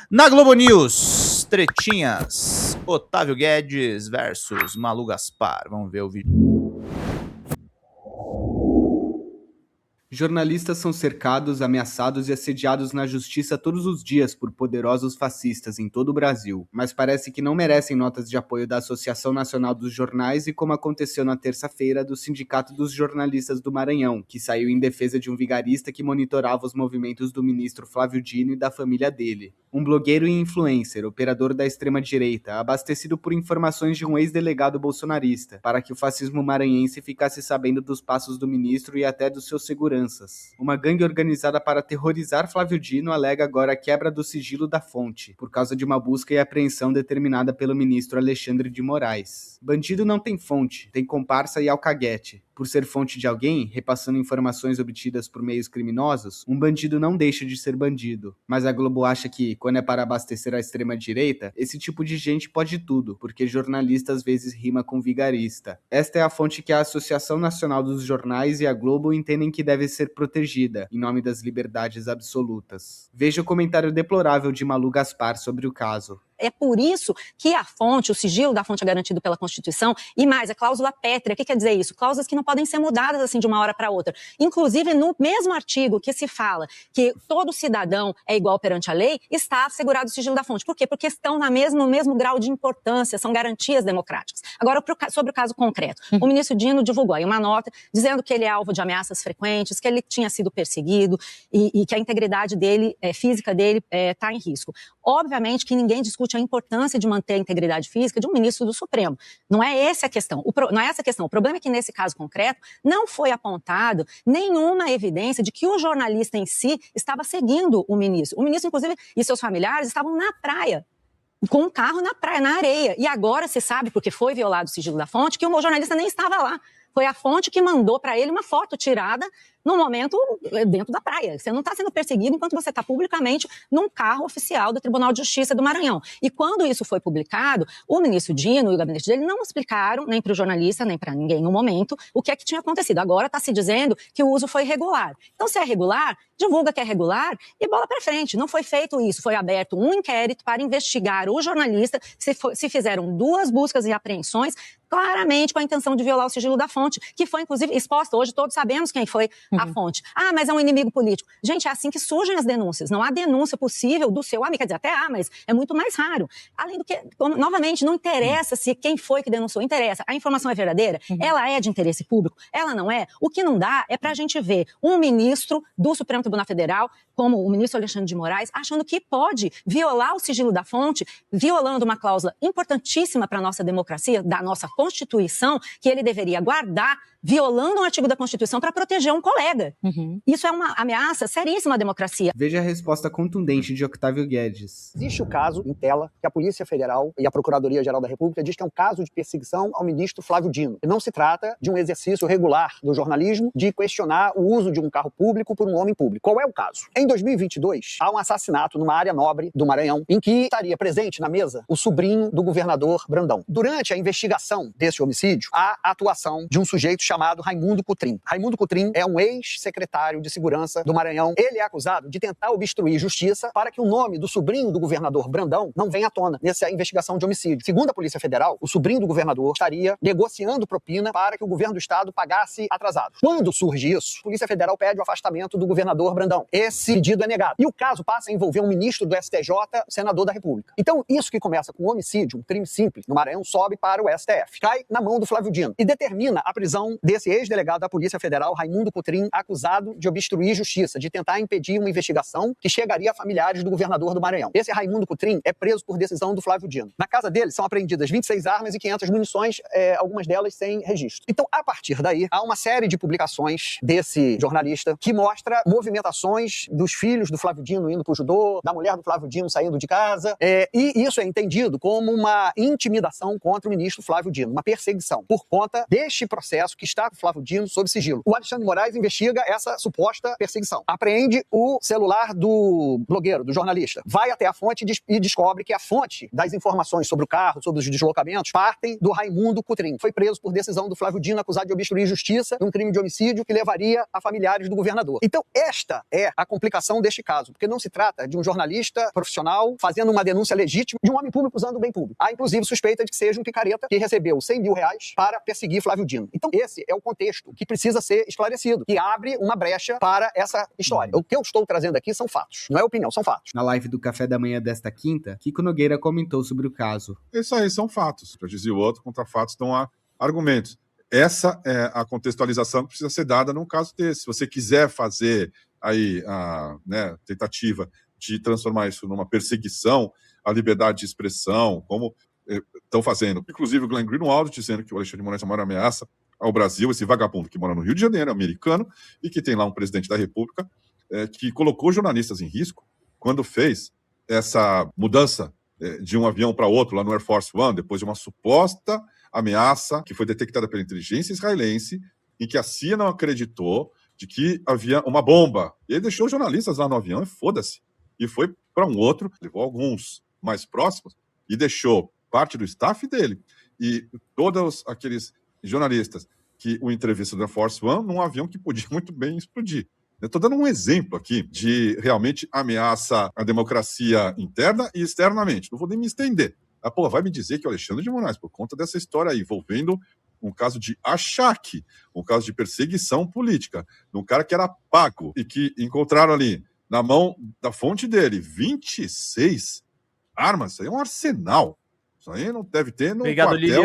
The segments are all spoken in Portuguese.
Na Globo News, tretinhas. Otávio Guedes versus Malu Gaspar. Vamos ver o vídeo. Jornalistas são cercados, ameaçados e assediados na justiça todos os dias por poderosos fascistas em todo o Brasil, mas parece que não merecem notas de apoio da Associação Nacional dos Jornais e como aconteceu na terça-feira do Sindicato dos Jornalistas do Maranhão, que saiu em defesa de um vigarista que monitorava os movimentos do ministro Flávio Dino e da família dele. Um blogueiro e influencer, operador da extrema-direita, abastecido por informações de um ex-delegado bolsonarista, para que o fascismo maranhense ficasse sabendo dos passos do ministro e até dos seus seguranças. Uma gangue organizada para aterrorizar Flávio Dino alega agora a quebra do sigilo da fonte, por causa de uma busca e apreensão determinada pelo ministro Alexandre de Moraes. Bandido não tem fonte, tem comparsa e alcaguete. Por ser fonte de alguém, repassando informações obtidas por meios criminosos, um bandido não deixa de ser bandido. Mas a Globo acha que, quando é para abastecer a extrema-direita, esse tipo de gente pode tudo, porque jornalista às vezes rima com vigarista. Esta é a fonte que a Associação Nacional dos Jornais e a Globo entendem que deve ser protegida, em nome das liberdades absolutas. Veja o comentário deplorável de Malu Gaspar sobre o caso. É por isso que a fonte, o sigilo da fonte é garantido pela Constituição, e mais, a cláusula pétrea. O que quer dizer isso? Cláusulas que não podem ser mudadas assim de uma hora para outra. Inclusive, no mesmo artigo que se fala que todo cidadão é igual perante a lei, está assegurado o sigilo da fonte. Por quê? Porque estão no mesmo grau de importância, são garantias democráticas. Agora, sobre o caso concreto. O ministro Dino divulgou aí uma nota dizendo que ele é alvo de ameaças frequentes, que ele tinha sido perseguido e que a integridade dele, física dele, está em risco. Obviamente que ninguém discute a importância de manter a integridade física de um ministro do Supremo. Não é essa a questão. Não é essa a questão. O problema é que, nesse caso concreto, não foi apontado nenhuma evidência de que o jornalista em si estava seguindo o ministro. O ministro, inclusive, e seus familiares estavam na praia, com um carro na praia, na areia. E agora se sabe, porque foi violado o sigilo da fonte, que o jornalista nem estava lá. Foi a fonte que mandou para ele uma foto tirada no momento dentro da praia. Você não está sendo perseguido enquanto você está publicamente num carro oficial do Tribunal de Justiça do Maranhão. E quando isso foi publicado, o ministro Dino e o gabinete dele não explicaram, nem para o jornalista, nem para ninguém no momento, o que é que tinha acontecido. Agora está se dizendo que o uso foi irregular. Então, se é regular, divulga que é regular e bola para frente. Não foi feito isso. Foi aberto um inquérito para investigar o jornalista, se fizeram 2 buscas e apreensões, claramente com a intenção de violar o sigilo da fonte, que foi, inclusive, exposta. Hoje todos sabemos quem foi a fonte. Ah, mas é um inimigo político. Gente, é assim que surgem as denúncias. Não há denúncia possível do seu amigo. Quer dizer, até há, mas é muito mais raro. Além do que, novamente, não interessa se quem foi que denunciou. Interessa. A informação é verdadeira? Ela é de interesse público? Ela não é? O que não dá é pra gente ver um ministro do Supremo Tribunal Federal, como o ministro Alexandre de Moraes, achando que pode violar o sigilo da fonte, violando uma cláusula importantíssima para a nossa democracia, da nossa Constituição, que ele deveria guardar, violando um artigo da Constituição para proteger um colega. Isso é uma ameaça seríssima à democracia. Veja a resposta contundente de Otávio Guedes. Existe o caso em tela que a Polícia Federal e a Procuradoria-Geral da República diz que é um caso de perseguição ao ministro Flávio Dino. E não se trata de um exercício regular do jornalismo de questionar o uso de um carro público por um homem público. Qual é o caso? Em 2022, há um assassinato numa área nobre do Maranhão, em que estaria presente na mesa o sobrinho do governador Brandão. Durante a investigação desse homicídio, há a atuação de um sujeito chamado Raimundo Cotrim. Raimundo Cotrim é um ex-secretário de Segurança do Maranhão. Ele é acusado de tentar obstruir justiça para que o nome do sobrinho do governador Brandão não venha à tona nessa investigação de homicídio. Segundo a Polícia Federal, o sobrinho do governador estaria negociando propina para que o governo do estado pagasse atrasados. Quando surge isso, a Polícia Federal pede o afastamento do governador Brandão. Esse pedido é negado. E o caso passa a envolver um ministro do STJ, senador da República. Então, isso que começa com um homicídio, um crime simples, no Maranhão, sobe para o STF. Cai na mão do Flávio Dino e determina a prisão desse ex-delegado da Polícia Federal, Raimundo Cotrim, acusado de obstruir justiça, de tentar impedir uma investigação que chegaria a familiares do governador do Maranhão. Esse Raimundo Cotrim é preso por decisão do Flávio Dino. Na casa dele são apreendidas 26 armas e 500 munições, algumas delas sem registro. Então, a partir daí, há uma série de publicações desse jornalista que mostra movimentações dos filhos do Flávio Dino indo para o judô, da mulher do Flávio Dino saindo de casa, e isso é entendido como uma intimidação contra o ministro Flávio Dino, uma perseguição, por conta deste processo que está Flávio Dino sob sigilo. O Alexandre de Moraes investiga essa suposta perseguição. Apreende o celular do blogueiro, do jornalista. Vai até a fonte e descobre que a fonte das informações sobre o carro, sobre os deslocamentos, partem do Raimundo Cutrim. Foi preso por decisão do Flávio Dino, acusado de obstruir justiça num crime de homicídio que levaria a familiares do governador. Então, esta é a complicação deste caso, porque não se trata de um jornalista profissional fazendo uma denúncia legítima de um homem público usando o bem público. Há, inclusive, suspeita de que seja um picareta que recebeu 100 mil reais para perseguir Flávio Dino. Então, esse é o contexto que precisa ser esclarecido, que abre uma brecha para essa história. O que eu estou trazendo aqui são fatos, não é opinião, são fatos. Na live do Café da Manhã desta quinta, Kiko Nogueira comentou sobre o caso. Isso aí são fatos. Já dizia o outro, contra fatos não há argumentos. Essa é a contextualização que precisa ser dada num caso desse. Se você quiser fazer aí a tentativa de transformar isso numa perseguição à liberdade de expressão, como estão fazendo. Inclusive o Glenn Greenwald dizendo que o Alexandre de Moraes é a maior ameaça ao Brasil, esse vagabundo que mora no Rio de Janeiro, americano, e que tem lá um presidente da República que colocou jornalistas em risco quando fez essa mudança de um avião para outro lá no Air Force One, depois de uma suposta ameaça que foi detectada pela inteligência israelense, em que a CIA não acreditou de que havia uma bomba. E ele deixou os jornalistas lá no avião e foda-se. E foi para um outro, levou alguns mais próximos e deixou parte do staff dele e todos aqueles jornalistas que o entrevistam do Air Force One num avião que podia muito bem explodir. Eu estou dando um exemplo aqui de realmente ameaça à democracia interna e externamente. Não vou nem me estender. Vai me dizer que o Alexandre de Moraes, por conta dessa história aí, envolvendo um caso de achaque, um caso de perseguição política, de um cara que era pago e que encontraram ali, na mão da fonte dele, 26 armas. Isso aí é um arsenal. Isso aí não deve ter no quartel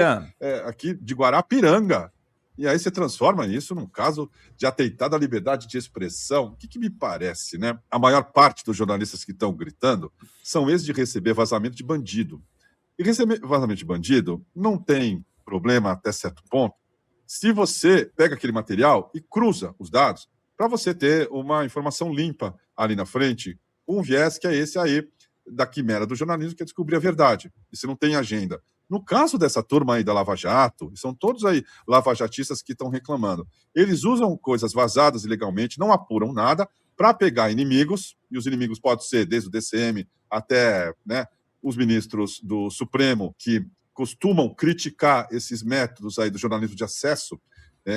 aqui de Guarapiranga. E aí você transforma isso num caso de atentado à liberdade de expressão. O que me parece, né? A maior parte dos jornalistas que estão gritando são esses de receber vazamento de bandido. E receber vazamento de bandido não tem problema até certo ponto se você pega aquele material e cruza os dados para você ter uma informação limpa ali na frente, com um viés que é esse aí da quimera do jornalismo, que é descobrir a verdade. E você não tem agenda. No caso dessa turma aí da Lava Jato, são todos aí lavajatistas que estão reclamando. Eles usam coisas vazadas ilegalmente, não apuram nada, para pegar inimigos, e os inimigos podem ser desde o DCM até os ministros do Supremo, que costumam criticar esses métodos aí do jornalismo de acesso,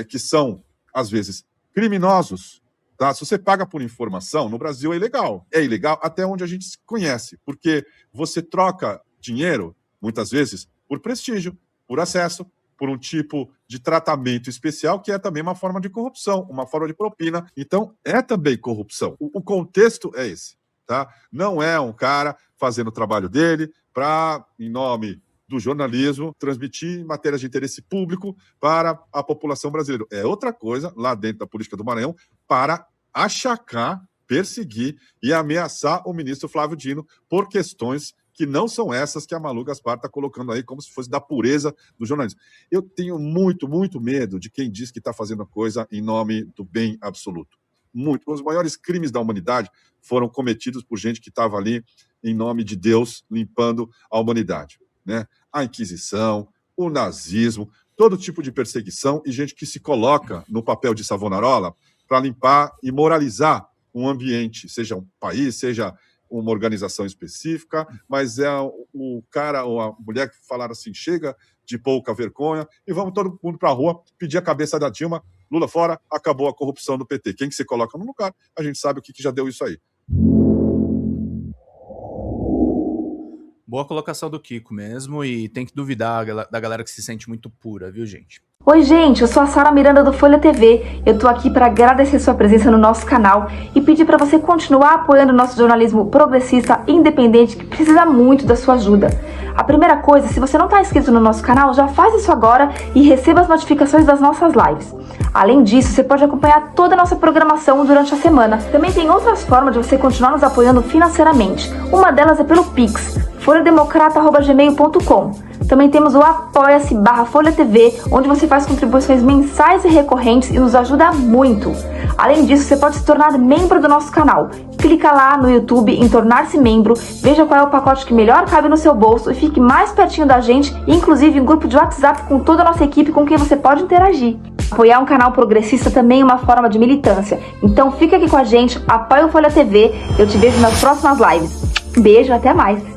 que são, às vezes, criminosos. Tá? Se você paga por informação, no Brasil é ilegal. É ilegal até onde a gente se conhece, porque você troca dinheiro, muitas vezes, por prestígio, por acesso, por um tipo de tratamento especial, que é também uma forma de corrupção, uma forma de propina. Então, é também corrupção. O contexto é esse. Tá? Não é um cara fazendo o trabalho dele para, em nome do jornalismo, transmitir matérias de interesse público para a população brasileira. É outra coisa, lá dentro da política do Maranhão, para achacar, perseguir e ameaçar o ministro Flávio Dino por questões que não são essas que a Malu Gaspar está colocando aí como se fosse da pureza do jornalismo. Eu tenho muito, muito medo de quem diz que está fazendo a coisa em nome do bem absoluto. Muito. Os maiores crimes da humanidade foram cometidos por gente que estava ali em nome de Deus, limpando a humanidade. Né? A Inquisição, o nazismo, todo tipo de perseguição e gente que se coloca no papel de Savonarola para limpar e moralizar um ambiente, seja um país, seja uma organização específica, mas é o cara ou a mulher que falaram assim, chega de pouca vergonha e vamos todo mundo para a rua pedir a cabeça da Dilma, Lula fora, acabou a corrupção do PT. Quem que se coloca no lugar, a gente sabe o que já deu isso aí. Boa colocação do Kiko mesmo, e tem que duvidar da galera que se sente muito pura, viu, gente? Oi, gente, eu sou a Sara Miranda do Folha TV. Eu tô aqui para agradecer sua presença no nosso canal e pedir para você continuar apoiando o nosso jornalismo progressista independente, que precisa muito da sua ajuda. A primeira coisa, se você não está inscrito no nosso canal, já faz isso agora e receba as notificações das nossas lives. Além disso, você pode acompanhar toda a nossa programação durante a semana. Também tem outras formas de você continuar nos apoiando financeiramente. Uma delas é pelo Pix, folhademocrata@gmail.com. Também temos o apoia-se/Folha TV, onde você faz contribuições mensais e recorrentes e nos ajuda muito. Além disso, você pode se tornar membro do nosso canal. Clica lá no YouTube em tornar-se membro, veja qual é o pacote que melhor cabe no seu bolso e fique mais pertinho da gente, inclusive em grupo de WhatsApp com toda a nossa equipe com quem você pode interagir. Apoiar um canal progressista também é uma forma de militância. Então fica aqui com a gente, apoia o Folha TV. Eu te vejo nas próximas lives. Beijo, até mais.